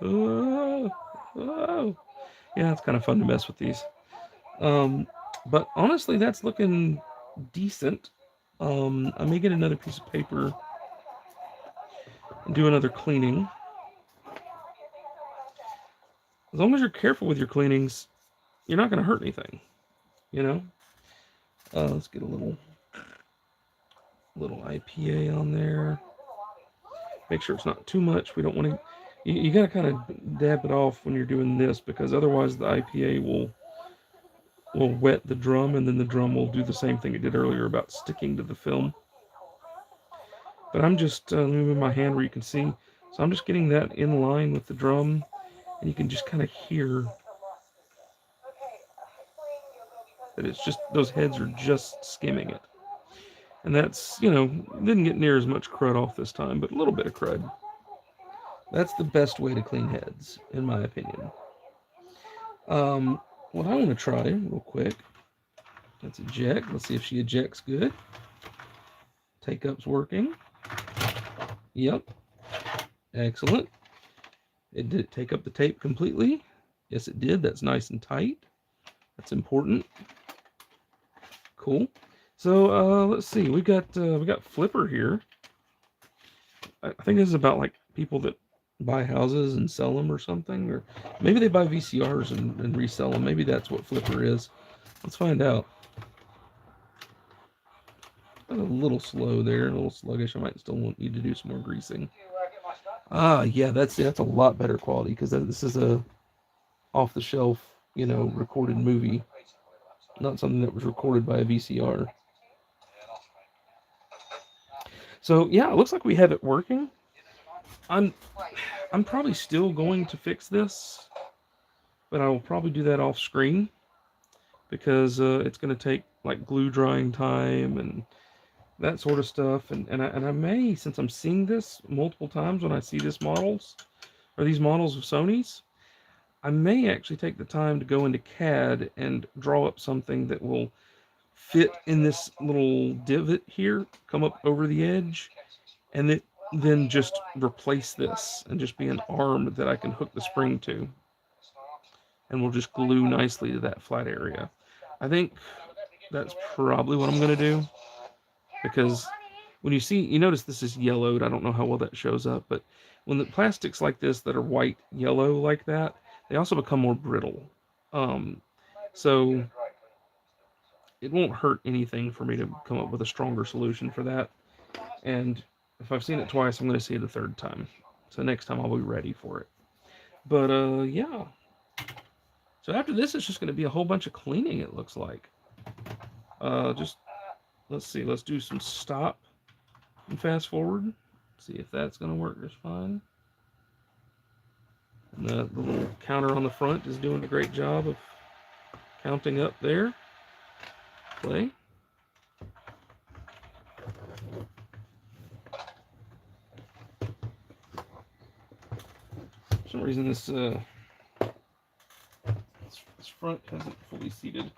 Oh, oh. Yeah, it's kind of fun to mess with these. But honestly, that's looking decent. I may get another piece of paper and do another cleaning. As long as you're careful with your cleanings, you're not going to hurt anything, you know? Let's get a little IPA on there. Make sure it's not too much. We don't want to... You got to kind of dab it off when you're doing this, because otherwise the IPA will wet the drum, and then the drum will do the same thing it did earlier about sticking to the film. But I'm just, let me move my hand where you can see. So I'm just getting that in line with the drum, and you can just kind of hear that it's just, those heads are just skimming it. And that's, you know, didn't get near as much crud off this time, but a little bit of crud. That's the best way to clean heads, in my opinion. What I want to try real quick, let's eject. Let's see if she ejects good. Take up's working. Yep. Excellent. Did it take up the tape completely? Yes, it did. That's nice and tight. That's important. Cool. So let's see. We got Flipper here. I think this is about like people that buy houses and sell them or something, or maybe they buy VCRs and resell them. Maybe that's what Flipper is. Let's find out. A little slow there, a little sluggish. I might still need to do some more greasing. Ah, yeah, that's a lot better quality, because this is a off-the-shelf, you know, recorded movie, not something that was recorded by a VCR. So yeah, it looks like we have it working. I'm probably still going to fix this, but I will probably do that off screen, because it's going to take like glue drying time and that sort of stuff. And I may, since I'm seeing this multiple times when I see these models of Sony's, I may actually take the time to go into CAD and draw up something that will fit in this little divot here, come up over the edge, and then just replace this and just be an arm that I can hook the spring to, and we'll just glue nicely to that flat area. I think that's probably what I'm going to do, because when you notice this is yellowed. I don't know how well that shows up, but when the plastics like this that are white yellow like that, they also become more brittle. So it won't hurt anything for me to come up with a stronger solution for that. And if I've seen it twice, I'm going to see it a third time. So next time I'll be ready for it. But yeah. So after this, it's just going to be a whole bunch of cleaning, it looks like. Just, let's see, let's do some stop and fast forward. See if that's going to work just fine. And the little counter on the front is doing a great job of counting up there. Play. For some reason this front hasn't fully seated.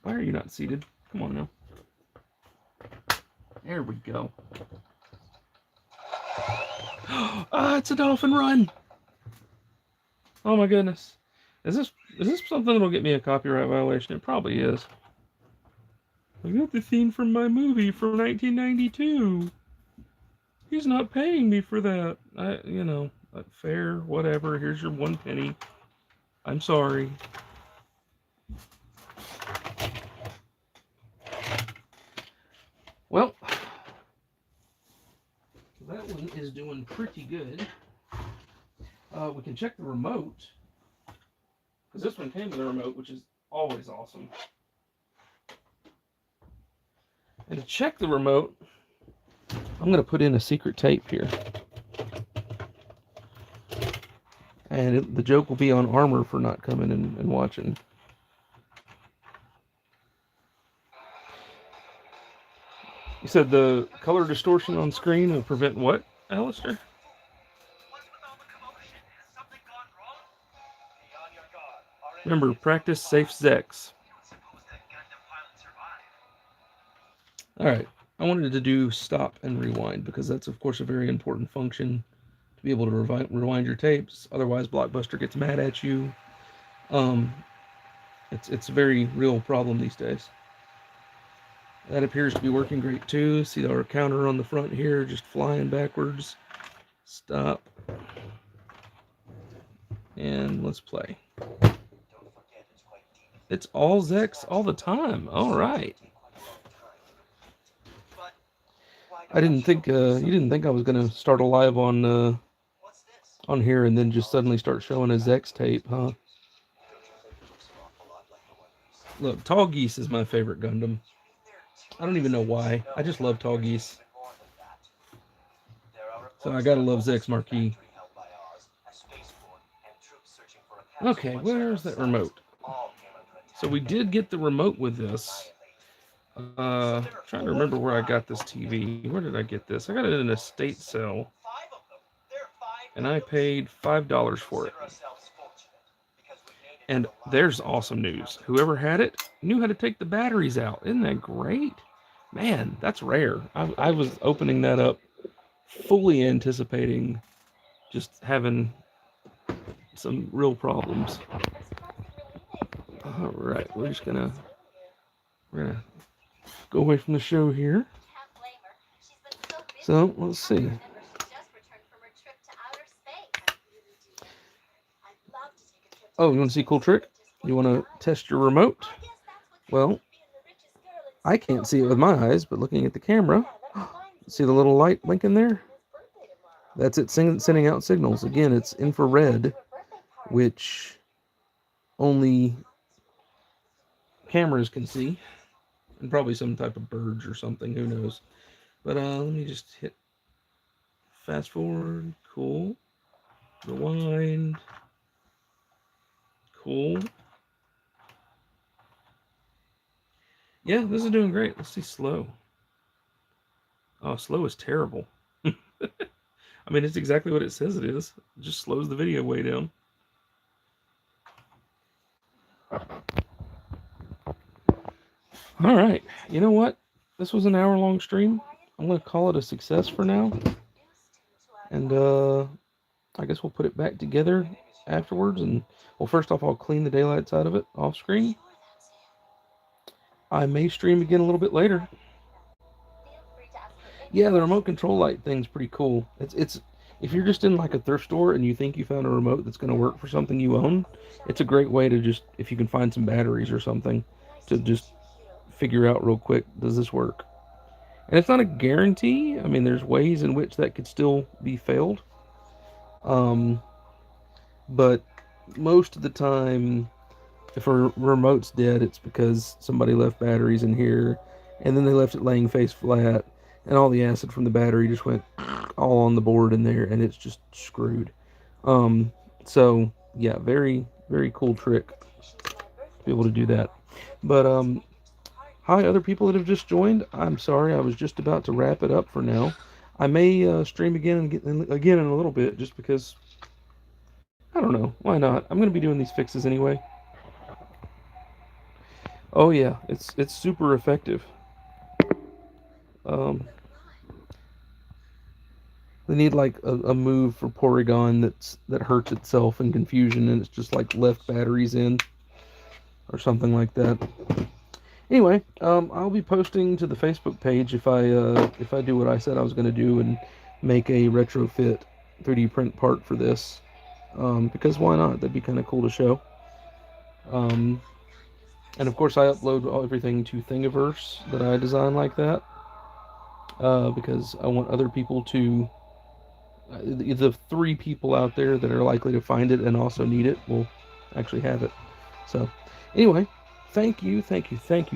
Why are you not seated? Come on now. There we go. Ah, it's a dolphin run. Oh my goodness. Is this something that'll get me a copyright violation? It probably is. I got the theme from my movie from 1992. He's not paying me for that. You know, fair, whatever. Here's your 1 penny. I'm sorry. Well, that one is doing pretty good. We can check the remote, because this one came with a remote, which is always awesome. And to check the remote, I'm going to put in a secret tape here. And the joke will be on Armor for not coming and watching. You said the color distortion on screen will prevent what, Alistair? Remember, practice safe Zex. Alright, I wanted to do stop and rewind because that's, of course, a very important function to be able to rewind your tapes. Otherwise, Blockbuster gets mad at you. It's a very real problem these days. That appears to be working great too. See our counter on the front here just flying backwards. Stop. And let's play. It's all Zex all the time. All right. I didn't think you didn't think I was gonna start a live on here and then just suddenly start showing a Zex tape, huh? Look, Tall Geese is my favorite Gundam. I don't even know why. I just love Tall Geese. So I gotta love Zex Marquis. Okay, where's that remote? So we did get the remote with this. Trying to remember where I got this TV. Where did I get this? I got it in an estate sale. And I paid $5 for it. And there's awesome news. Whoever had it knew how to take the batteries out. Isn't that great? Man, that's rare. I was opening that up fully anticipating just having some real problems. All right, we're gonna go away from the show here. So let's see. Oh, you want to see a cool trick? You want to test your remote? Well, I can't see it with my eyes, but looking at the camera, see the little light blinking there? That's it sending out signals. Again, it's infrared, which only cameras can see, and probably some type of birds or something, who knows. But let me just hit fast forward. Cool. Rewind. Cool. Yeah, this is doing great. Let's see slow. Oh, slow is terrible. I mean, it's exactly what it says it is. It just slows the video way down. All right. You know what? This was an hour-long stream. I'm going to call it a success for now. And I guess we'll put it back together afterwards. And, well, first off, I'll clean the daylights out of it off screen. I may stream again a little bit later. Yeah, the remote control light thing's pretty cool. It's if you're just in like a thrift store and you think you found a remote that's going to work for something you own, it's a great way to just, if you can find some batteries or something, to just figure out real quick, does this work? And it's not a guarantee. I mean, there's ways in which that could still be failed. But most of the time, if a remote's dead, it's because somebody left batteries in here, and then they left it laying face flat, and all the acid from the battery just went all on the board in there, and it's just screwed. So, yeah, very, very cool trick to be able to do that. But, hi, other people that have just joined. I'm sorry, I was just about to wrap it up for now. I may stream again in a little bit, just because, I don't know, why not? I'm going to be doing these fixes anyway. Oh yeah, it's super effective. They need like a move for Porygon that hurts itself in confusion, and it's just like left batteries in, or something like that. Anyway, I'll be posting to the Facebook page if I do what I said I was going to do and make a retrofit 3D print part for this, because why not? That'd be kind of cool to show. And of course I upload everything to Thingiverse that I design like that, because I want other people to, the 3 people out there that are likely to find it and also need it will actually have it. So anyway, thank you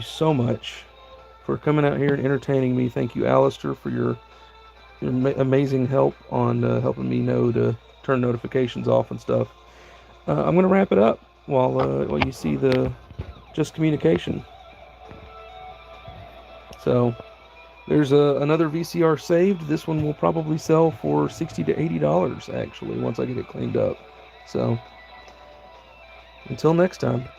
so much for coming out here and entertaining me. Thank you, Alistair, for your amazing help on helping me know to turn notifications off and stuff. I'm going to wrap it up while you see the just communication. So there's another VCR saved. This one will probably sell for $60 to $80 actually once I get it cleaned up. So Until next time.